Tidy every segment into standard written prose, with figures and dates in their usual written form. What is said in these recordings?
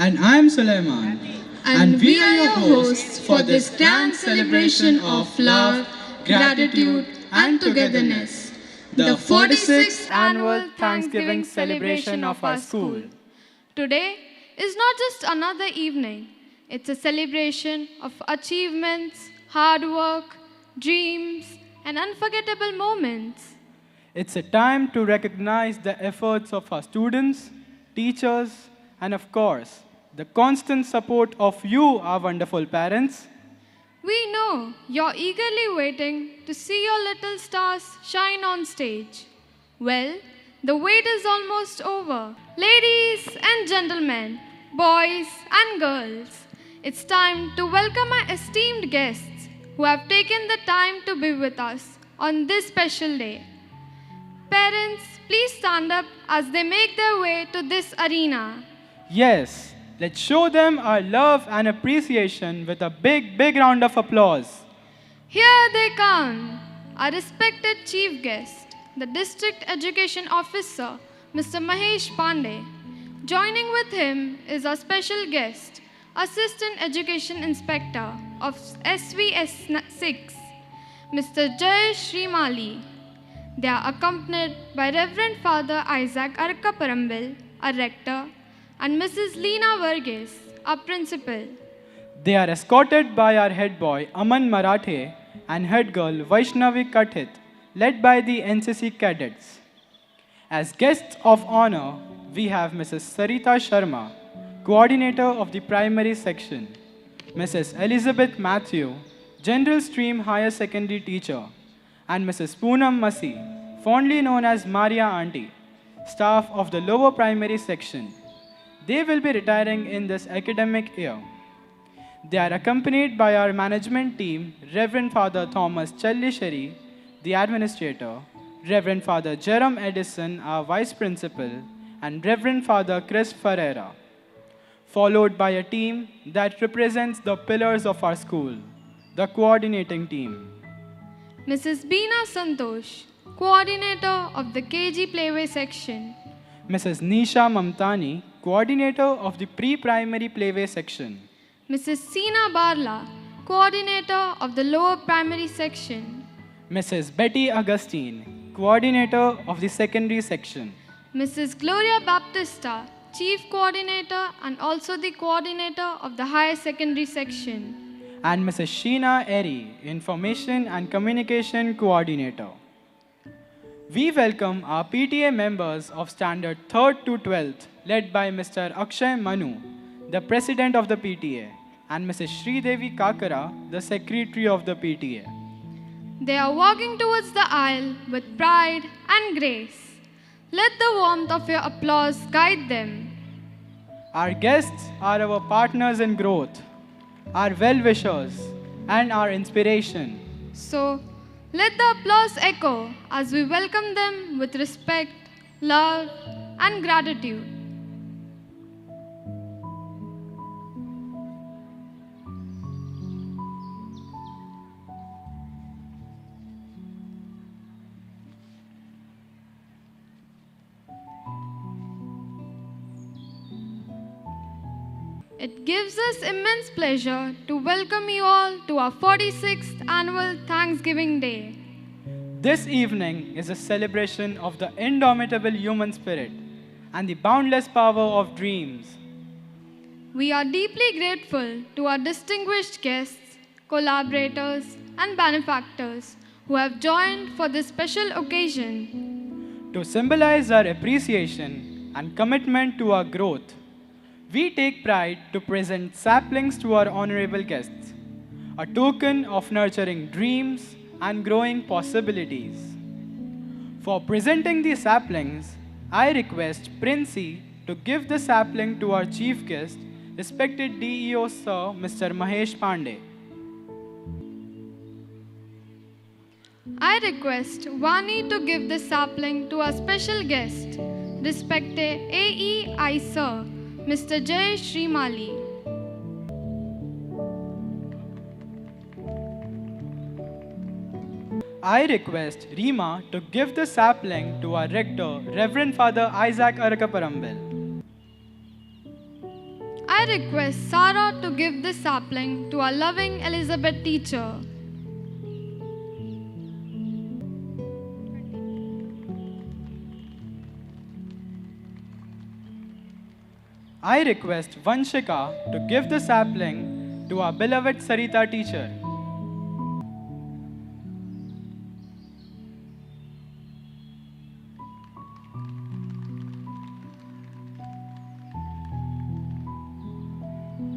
And I'm Sulaiman. And we are your hosts for this grand celebration of love, gratitude, and togetherness. The 46th annual Thanksgiving celebration of our school. Today is not just another evening, it's a celebration of achievements, hard work, dreams, and unforgettable moments. It's a time to recognize the efforts of our students, teachers, and of course, the constant support of you, our wonderful parents. We know you're eagerly waiting to see your little stars shine on stage. Well, the wait is almost over. Ladies and gentlemen, boys and girls, it's time to welcome our esteemed guests who have taken the time to be with us on this special day. Parents, please stand up as they make their way to this arena. Yes, let's show them our love and appreciation with a big round of applause. Here they come, our respected chief guest, the District Education Officer, Mr. Mahesh Pandey. Joining with him is our special guest, Assistant Education Inspector of SVS 6, Mr. Jay Srimali. They are accompanied by Reverend Father Isaac Arakaparambil, our rector, and Mrs. Leena Varghese, our principal. They are escorted by our head boy Aman Marathe and head girl Vaishnavi Kathit, led by the NCC cadets. As guests of honor, we have Mrs. Sarita Sharma, coordinator of the primary section, Mrs. Elizabeth Matthew, general stream higher secondary teacher, and Mrs. Poonam Masi, fondly known as Maria Auntie, staff of the lower primary section. They will be retiring in this academic year. They are accompanied by our management team, Reverend Father Thomas Challisheri, the administrator, Reverend Father Jerome Edison, our vice principal, and Reverend Father Chris Ferreira, followed by a team that represents the pillars of our school, the coordinating team. Mrs. Beena Santosh, coordinator of the KG Playway section. Mrs. Nisha Mamtani, coordinator of the pre-primary playway section. Mrs. Seena Barla, coordinator of the lower primary section. Mrs. Betty Augustine, coordinator of the secondary section. Mrs. Gloria Baptista, chief coordinator and also the coordinator of the higher secondary section. And Mrs. Sheena Eri, information and communication coordinator. We welcome our PTA members of standard 3rd to 12th, led by Mr. Akshay Manu, the president of the PTA, and Mrs. Sridevi Kakara, the secretary of the PTA. They are walking towards the aisle with pride and grace. Let the warmth of your applause guide them. Our guests are our partners in growth, our well-wishers, and our inspiration. So, let the applause echo as we welcome them with respect, love, and gratitude. It gives us immense pleasure to welcome you all to our 46th annual Thanksgiving Day. This evening is a celebration of the indomitable human spirit and the boundless power of dreams. We are deeply grateful to our distinguished guests, collaborators, and benefactors who have joined for this special occasion. To symbolize our appreciation and commitment to our growth, we take pride to present saplings to our honorable guests, a token of nurturing dreams and growing possibilities. For presenting these saplings, I request Princey to give the sapling to our chief guest, respected DEO Sir Mr. Mahesh Pandey. I request Vani to give the sapling to our special guest, respected AEI Sir Mr. Jay Srimali. I request Rima to give the sapling to our rector, Reverend Father Isaac Arakaparambil. I request Sarah to give this sapling to our loving Elizabeth teacher. I request Vanshika to give the sapling to our beloved Sarita teacher.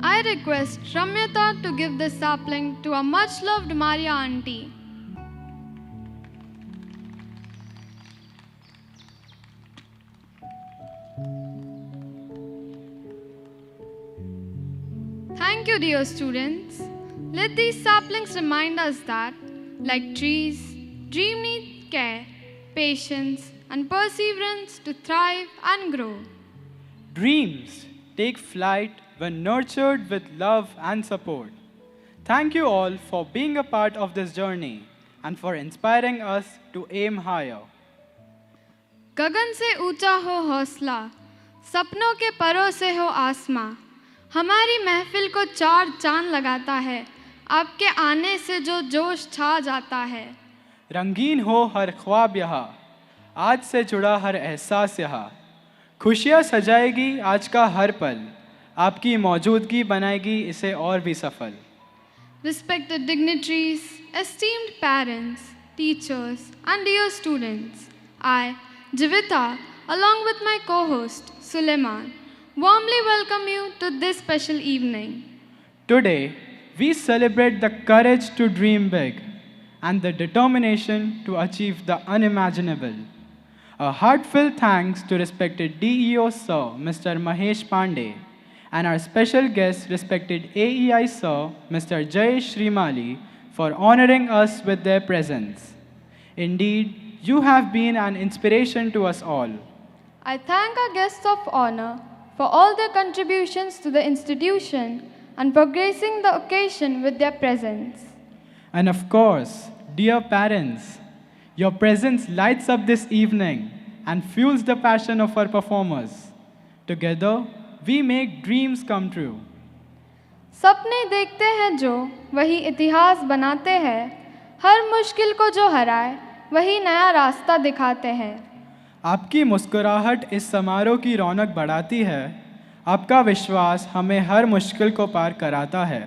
I request Ramyata to give this sapling to our much loved Maria auntie. Thank you, dear students. Let these saplings remind us that, like trees, dreams need care, patience, and perseverance to thrive and grow. Dreams take flight when nurtured with love and support. Thank you all for being a part of this journey and for inspiring us to aim higher. गगन से ऊंचा हो हौसला, सपनों के परों से हो आसमां, हमारी महफिल को चार चांद लगाता है, आपके आने से जो जोश छा जाता है। रंगीन हो हर ख्वाब यहाँ, आज से जुड़ा हर एहसास यहाँ, खुशियाँ सजाएगी आज का हर पल, आपकी मौजूदगी बनाएगी इसे और भी सफल। Respected dignitaries, esteemed parents, teachers, and dear students, I, Jivita, along with my co-host, Suleiman, warmly welcome you to this special evening. Today, we celebrate the courage to dream big and the determination to achieve the unimaginable. A heartfelt thanks to respected DEO Sir, Mr. Mahesh Pandey, and our special guest, respected AEI Sir, Mr. Jayesh Srimali, for honoring us with their presence. Indeed, you have been an inspiration to us all. I thank our guests of honor for all their contributions to the institution and for gracing the occasion with their presence. And of course, dear parents, your presence lights up this evening and fuels the passion of our performers. Together, we make dreams come true. सपने देखते हैं जो वही इतिहास बनाते हैं, हर मुश्किल को जो हराए वही नया रास्ता दिखाते हैं। आपकी मुस्कुराहट इस समारोह की रौनक बढ़ाती है, आपका विश्वास हमें हर मुश्किल को पार कराता है।